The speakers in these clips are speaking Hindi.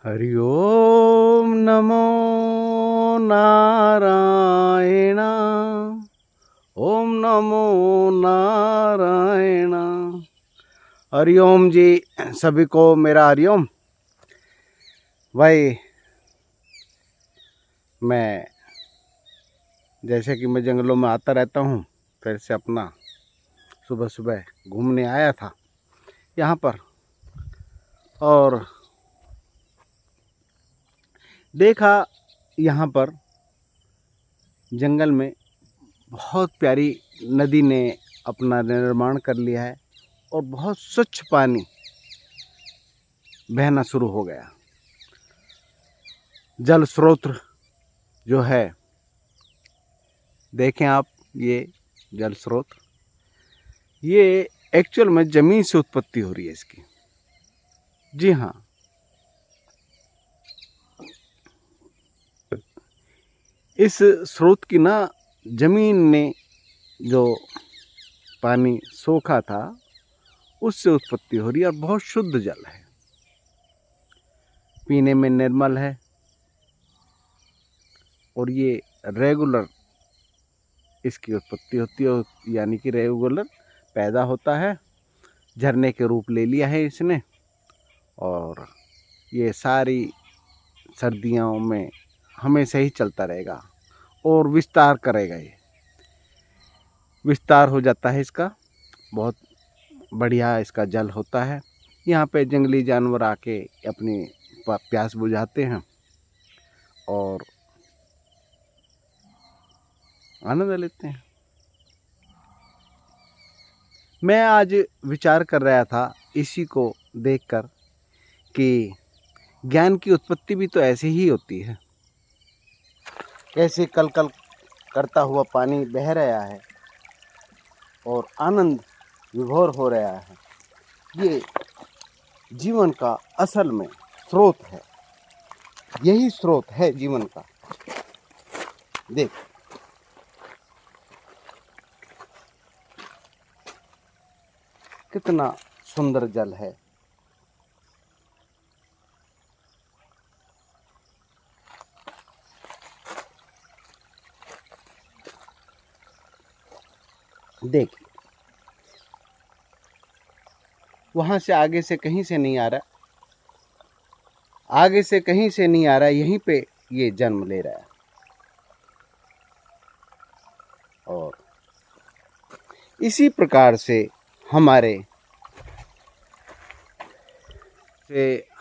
हरि ओम नमो नारायण। ओम नमो नारायण। हरि ओम जी, सभी को मेरा हरि ओम। भाई, मैं जैसे कि मैं जंगलों में आता रहता हूँ, फिर से अपना सुबह सुबह घूमने आया था यहाँ पर, और देखा यहाँ पर जंगल में बहुत प्यारी नदी ने अपना निर्माण कर लिया है और बहुत स्वच्छ पानी बहना शुरू हो गया। जल स्रोत जो है, देखें आप, ये जल स्रोत, ये एक्चुअल में जमीन से उत्पत्ति हो रही है इसकी। जी हाँ, इस स्रोत की ना जमीन ने जो पानी सोखा था उससे उत्पत्ति हो रही है और बहुत शुद्ध जल है, पीने में निर्मल है। और ये रेगुलर इसकी उत्पत्ति होती है, यानी कि रेगुलर पैदा होता है, झरने के रूप ले लिया है इसने। और ये सारी सर्दियों में हमेशा ही चलता रहेगा और विस्तार करेगा। ये विस्तार हो जाता है इसका, बहुत बढ़िया इसका जल होता है। यहाँ पे जंगली जानवर आके अपनी प्यास बुझाते हैं और आनंद लेते हैं। मैं आज विचार कर रहा था इसी को देखकर कि ज्ञान की उत्पत्ति भी तो ऐसे ही होती है। कैसे कल कल करता हुआ पानी बह रहा है और आनंद विभोर हो रहा है। ये जीवन का असल में स्रोत है, यही स्रोत है जीवन का। देख, कितना सुंदर जल है। देख, वहां से आगे से कहीं से नहीं आ रहा, आगे से कहीं से नहीं आ रहा, यहीं पे ये जन्म ले रहा है। और इसी प्रकार से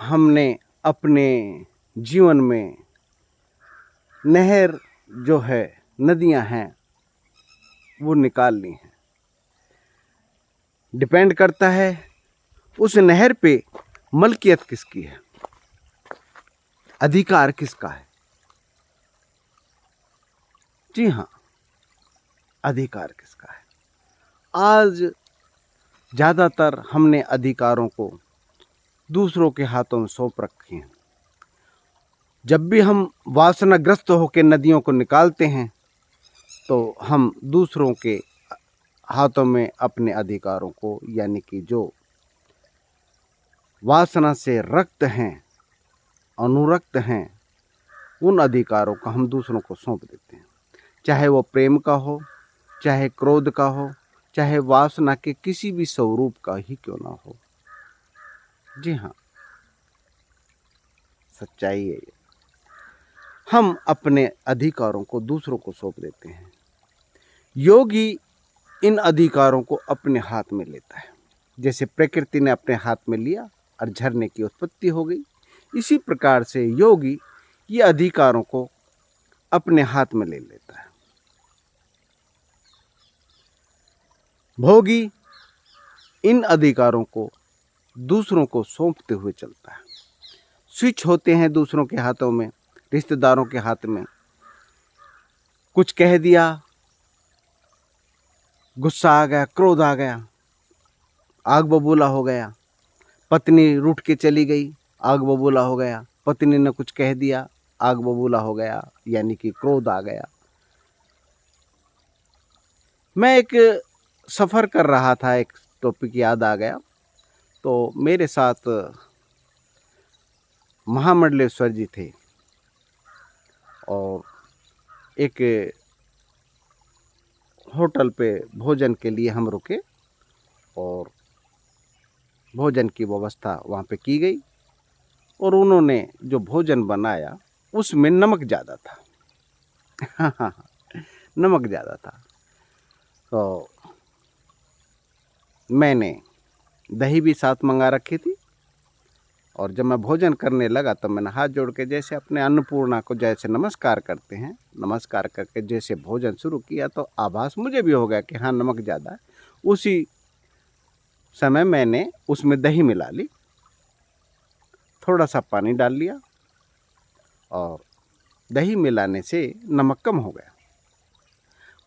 हमने अपने जीवन में नहर जो है, नदियां हैं, वो निकाल ली हैं। डिपेंड करता है उस नहर पे मलकियत किसकी है, अधिकार किसका है। जी हाँ, अधिकार किसका है। आज ज़्यादातर हमने अधिकारों को दूसरों के हाथों में सौंप रखे हैं। जब भी हम वासनाग्रस्त होकर नदियों को निकालते हैं तो हम दूसरों के हाथों में अपने अधिकारों को, यानी कि जो वासना से रक्त हैं, अनुरक्त हैं, उन अधिकारों का हम दूसरों को सौंप देते हैं। चाहे वो प्रेम का हो, चाहे क्रोध का हो, चाहे वासना के किसी भी स्वरूप का ही क्यों ना हो। जी हाँ, सच्चाई है ये। हम अपने अधिकारों को दूसरों को सौंप देते हैं। योगी इन अधिकारों को अपने हाथ में लेता है। जैसे प्रकृति ने अपने हाथ में लिया और झरने की उत्पत्ति हो गई, इसी प्रकार से योगी ये अधिकारों को अपने हाथ में ले लेता है। भोगी इन अधिकारों को दूसरों को सौंपते हुए चलता है। स्विच होते हैं दूसरों के हाथों में, रिश्तेदारों के हाथ में। कुछ कह दिया, गुस्सा आ गया, क्रोध आ गया, आग बबूला हो गया। पत्नी रूठ के चली गई, आग बबूला हो गया। पत्नी ने कुछ कह दिया, आग बबूला हो गया, यानी कि क्रोध आ गया। मैं एक सफ़र कर रहा था, एक टॉपिक याद आ गया, तो मेरे साथ महामंडलेश्वर जी थे और एक होटल पे भोजन के लिए हम रुके और भोजन की व्यवस्था वहाँ पे की गई और उन्होंने जो भोजन बनाया उसमें नमक ज़्यादा था। नमक ज़्यादा था। तो मैंने दही भी साथ मंगा रखी थी और जब मैं भोजन करने लगा तो मैंने हाथ जोड़ के जैसे अपने अन्नपूर्णा को जैसे नमस्कार करते हैं, नमस्कार करके जैसे भोजन शुरू किया तो आभास मुझे भी हो गया कि हाँ नमक ज़्यादा है। उसी समय मैंने उसमें दही मिला ली, थोड़ा सा पानी डाल लिया और दही मिलाने से नमक कम हो गया।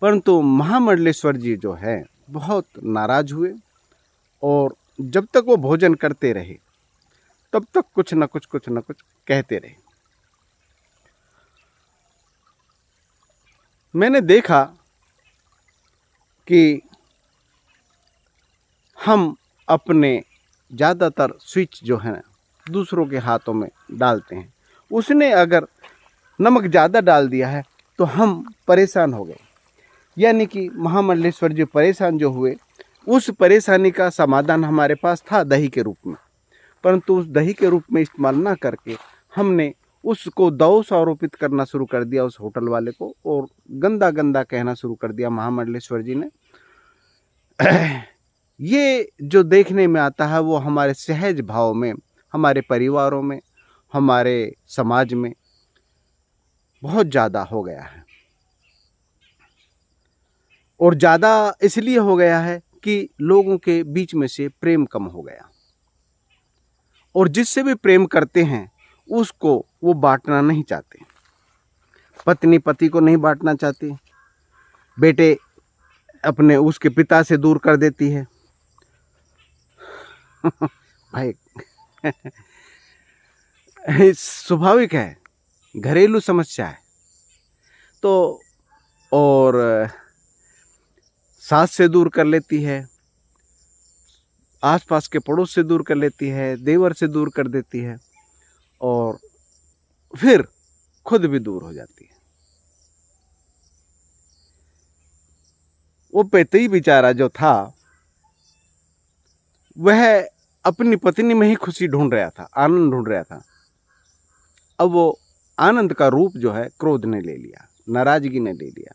परंतु महामंडलेश्वर जी जो है बहुत नाराज हुए और जब तक वो भोजन करते रहे तब तक कुछ न कुछ कहते रहे। मैंने देखा कि हम अपने ज़्यादातर स्विच जो है दूसरों के हाथों में डालते हैं। उसने अगर नमक ज़्यादा डाल दिया है तो हम परेशान हो गए, यानी कि महामंडलेश्वर जी परेशान जो हुए, उस परेशानी का समाधान हमारे पास था दही के रूप में, परंतु उस दही के रूप में इस्तेमाल ना करके हमने उसको दोष आरोपित करना शुरू कर दिया उस होटल वाले को और गंदा गंदा कहना शुरू कर दिया महामंडलेश्वर जी ने। ये जो देखने में आता है वो हमारे सहज भाव में, हमारे परिवारों में, हमारे समाज में बहुत ज़्यादा हो गया है और ज़्यादा इसलिए हो गया है कि लोगों के बीच में से प्रेम कम हो गया और जिससे भी प्रेम करते हैं उसको वो बांटना नहीं चाहते। पत्नी पति को नहीं बांटना चाहती, बेटे अपने उसके पिता से दूर कर देती है। भाई स्वाभाविक है, घरेलू समस्या है। तो और सास से दूर कर लेती है, आसपास के पड़ोस से दूर कर लेती है, देवर से दूर कर देती है और फिर खुद भी दूर हो जाती है। वो पेतई बेचारा जो था वह अपनी पत्नी में ही खुशी ढूंढ रहा था, आनंद ढूंढ रहा था। अब वो आनंद का रूप जो है क्रोध ने ले लिया, नाराजगी ने ले लिया।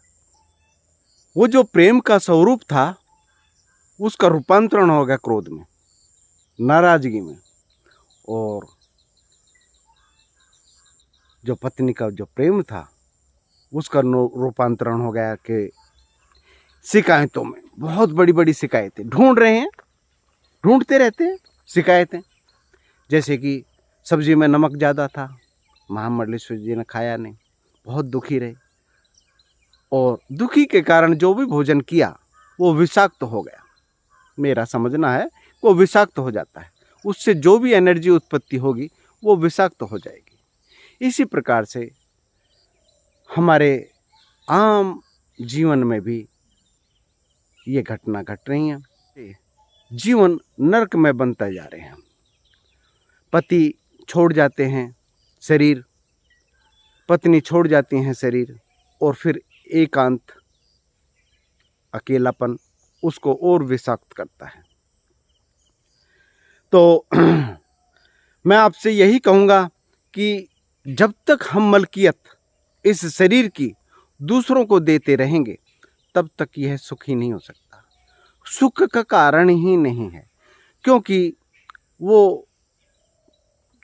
वो जो प्रेम का स्वरूप था उसका रूपांतरण हो गया क्रोध में, नाराजगी में। और जो पत्नी का जो प्रेम था उसका रूपांतरण हो गया कि शिकायतों में, बहुत बड़ी बड़ी शिकायतें ढूंढ रहे हैं, ढूंढते रहते हैं शिकायतें। जैसे कि सब्जी में नमक ज़्यादा था, महामंडलेश्वर जी ने खाया नहीं, बहुत दुखी रहे और दुखी के कारण जो भी भोजन किया वो विषाक्त हो गया। मेरा समझना है वो विषाक्त हो जाता है, उससे जो भी एनर्जी उत्पत्ति होगी वो विषाक्त हो जाएगी। इसी प्रकार से हमारे आम जीवन में भी ये घटना घट रही है। जीवन नरक में बनता जा रहे हैं। पति छोड़ जाते हैं शरीर, पत्नी छोड़ जाती हैं शरीर और फिर एकांत, अकेलापन उसको और विषाक्त करता है। तो मैं आपसे यही कहूँगा कि जब तक हम मलकियत इस शरीर की दूसरों को देते रहेंगे तब तक यह सुखी नहीं हो सकता। सुख का कारण ही नहीं है, क्योंकि वो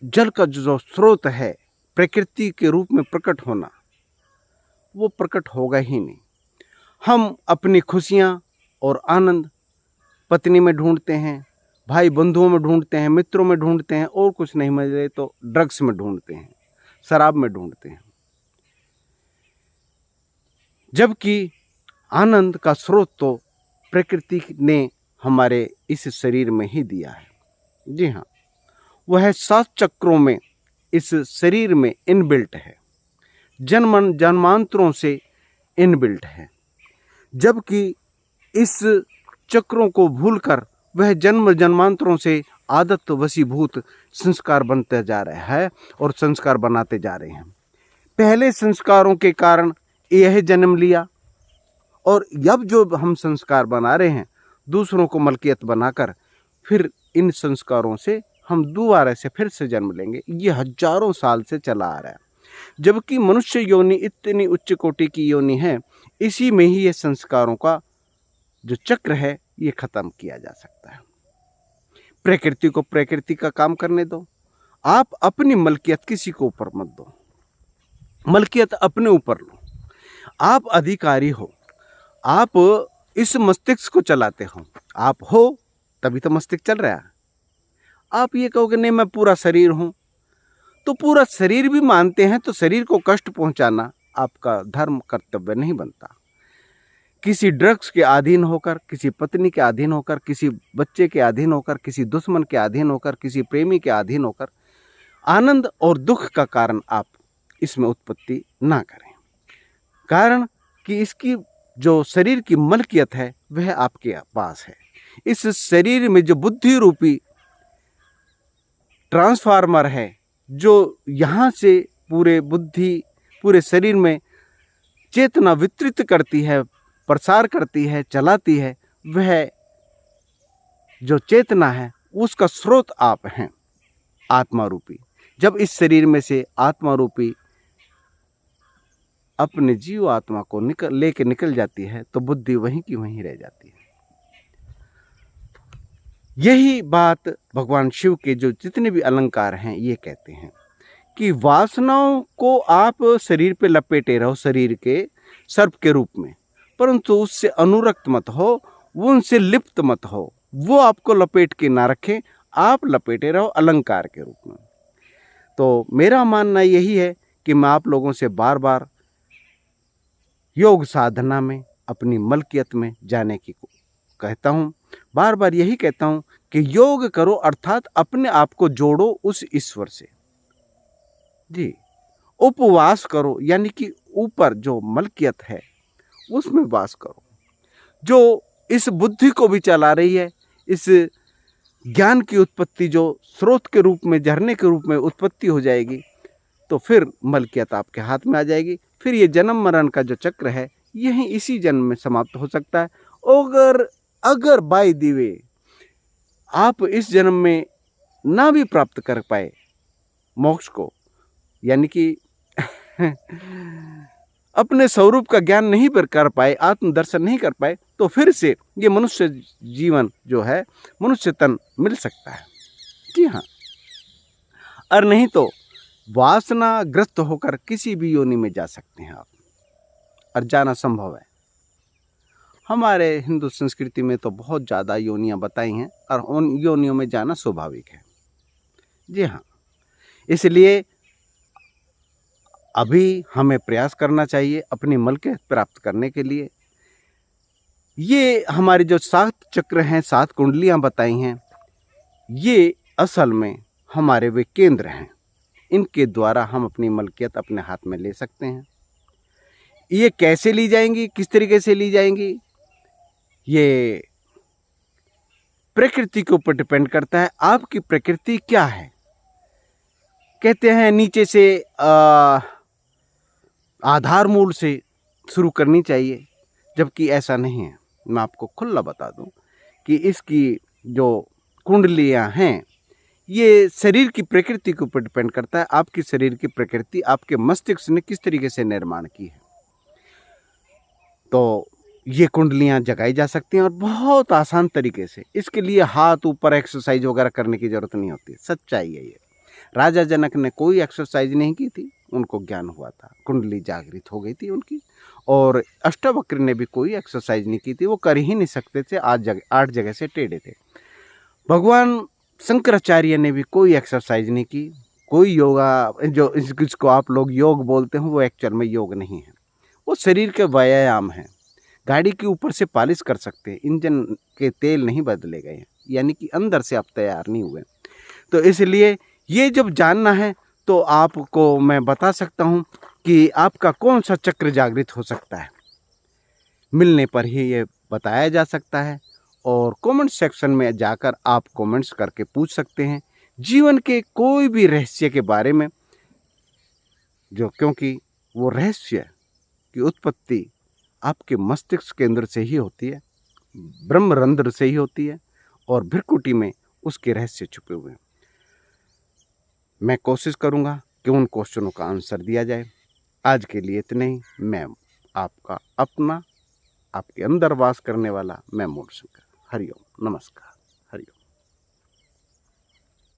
जल का जो स्रोत है प्रकृति के रूप में प्रकट होना, वो प्रकट होगा ही नहीं। हम अपनी खुशियाँ और आनंद पत्नी में ढूंढते हैं, भाई बंधुओं में ढूंढते हैं, मित्रों में ढूंढते हैं और कुछ नहीं मिले तो ड्रग्स में ढूंढते हैं, शराब में ढूंढते हैं। जबकि आनंद का स्रोत तो प्रकृति ने हमारे इस शरीर में ही दिया है। जी हाँ, वह 7 चक्रों में इस शरीर में इनबिल्ट है, जन्मांतरों से इनबिल्ट है। जबकि इस चक्रों को भूलकर वह जन्मांतरों से आदत वशीभूत संस्कार बनते जा रहा है और संस्कार बनाते जा रहे हैं। पहले संस्कारों के कारण यह जन्म लिया और अब जो हम संस्कार बना रहे हैं दूसरों को मलकियत बनाकर, फिर इन संस्कारों से हम दोबारा से फिर से जन्म लेंगे। ये हजारों साल से चला आ रहा है। जबकि मनुष्य योनि इतनी उच्च कोटि की योनि है, इसी में ही ये संस्कारों का जो चक्र है ये खत्म किया जा सकता है। प्रकृति को प्रकृति का काम करने दो। आप अपनी मलकियत किसी को ऊपर मत दो, मलकियत अपने ऊपर लो। आप अधिकारी हो, आप इस मस्तिष्क को चलाते हो, आप हो तभी तो मस्तिष्क चल रहा है। आप ये कहोगे नहीं मैं पूरा शरीर हूं, तो पूरा शरीर भी मानते हैं तो शरीर को कष्ट पहुंचाना आपका धर्म कर्तव्य नहीं बनता। किसी ड्रग्स के अधीन होकर, किसी पत्नी के अधीन होकर, किसी बच्चे के अधीन होकर, किसी दुश्मन के अधीन होकर, किसी प्रेमी के अधीन होकर आनंद और दुख का कारण आप इसमें उत्पत्ति ना करें। कारण कि इसकी जो शरीर की मलकियत है वह आपके पास है। इस शरीर में जो बुद्धि रूपी ट्रांसफार्मर है, जो यहाँ से पूरे शरीर में चेतना वितरित करती है, प्रसार करती है, चलाती है, वह जो चेतना है उसका स्रोत आप हैं, आत्मा रूपी। जब इस शरीर में से आत्मा रूपी अपने जीव आत्मा को लेके निकल जाती है तो बुद्धि वहीं की वहीं रह जाती है। यही बात भगवान शिव के जो जितने भी अलंकार हैं ये कहते हैं कि वासनाओं को आप शरीर पे लपेटे रहो, शरीर के सर्प के रूप में, परंतु उससे अनुरक्त मत हो, वो उनसे लिप्त मत हो, वो आपको लपेट के ना रखें, आप लपेटे रहो अलंकार के रूप में। तो मेरा मानना यही है कि मैं आप लोगों से बार बार योग साधना में अपनी मलकियत में जाने की कहता हूँ, बार बार यही कहता हूँ कि योग करो, अर्थात अपने आप को जोड़ो उस ईश्वर से। जी, उपवास करो, यानी कि ऊपर जो मलकियत है उसमें वास करो, जो इस बुद्धि को भी चला रही है। इस ज्ञान की उत्पत्ति जो स्रोत के रूप में, झरने के रूप में उत्पत्ति हो जाएगी तो फिर मलकियत आपके हाथ में आ जाएगी। फिर ये जन्म मरण का जो चक्र है यही इसी जन्म में समाप्त हो सकता है। अगर बाय द वे आप इस जन्म में ना भी प्राप्त कर पाए मोक्ष को, यानी कि अपने स्वरूप का ज्ञान नहीं कर पाए, आत्मदर्शन नहीं कर पाए, तो फिर से ये मनुष्य जीवन जो है, मनुष्य तन मिल सकता है। जी हाँ, और नहीं तो वासनाग्रस्त होकर किसी भी योनि में जा सकते हैं आप, और जाना संभव है। हमारे हिंदू संस्कृति में तो बहुत ज़्यादा योनियां बताई हैं और उन योनियों में जाना स्वाभाविक है। जी हाँ, इसलिए अभी हमें प्रयास करना चाहिए अपनी मलकियत प्राप्त करने के लिए। ये हमारे जो 7 चक्र हैं, 7 कुंडलियां बताई हैं, ये असल में हमारे वे केंद्र हैं। इनके द्वारा हम अपनी मलकियत अपने हाथ में ले सकते हैं। ये कैसे ली जाएंगी, किस तरीके से ली जाएंगी, ये प्रकृति के ऊपर डिपेंड करता है। आपकी प्रकृति क्या है? कहते हैं नीचे से आधार मूल से शुरू करनी चाहिए, जबकि ऐसा नहीं है। मैं आपको खुला बता दूं कि इसकी जो कुंडलियां हैं ये शरीर की प्रकृति के ऊपर डिपेंड करता है। आपकी शरीर की प्रकृति आपके मस्तिष्क ने किस तरीके से निर्माण की है, तो ये कुंडलियां जगाई जा सकती हैं और बहुत आसान तरीके से। इसके लिए हाथ ऊपर एक्सरसाइज वगैरह करने की जरूरत नहीं होती। सच्चाई है ये। राजा जनक ने कोई एक्सरसाइज नहीं की थी, उनको ज्ञान हुआ था, कुंडली जागृत हो गई थी उनकी। और अष्टवक्र ने भी कोई एक्सरसाइज नहीं की थी, वो कर ही नहीं सकते थे, 8 जगह से टेढ़े थे। भगवान शंकराचार्य ने भी कोई एक्सरसाइज नहीं की, कोई योगा जो इसको आप लोग योग बोलते हैं वो एक्चुअल में योग नहीं है, वो शरीर के व्यायाम है। गाड़ी के ऊपर से पॉलिश कर सकते हैं, इंजन के तेल नहीं बदले गए हैं, यानी कि अंदर से आप तैयार नहीं हुए। तो इसलिए ये जब जानना है तो आपको मैं बता सकता हूँ कि आपका कौन सा चक्र जागृत हो सकता है, मिलने पर ही ये बताया जा सकता है। और कमेंट सेक्शन में जाकर आप कमेंट्स करके पूछ सकते हैं जीवन के कोई भी रहस्य के बारे में, क्योंकि वो रहस्य की उत्पत्ति आपके मस्तिष्क केंद्र से ही होती है, ब्रह्मरंध्र से ही होती है, और भृकुटी में उसके रहस्य छुपे हुए हैं। मैं कोशिश करूंगा कि उन क्वेश्चनों का आंसर दिया जाए। आज के लिए इतने ही। मैं आपका अपना, आपके अंदर वास करने वाला मैं मूल शंकर। हरिओम, नमस्कार।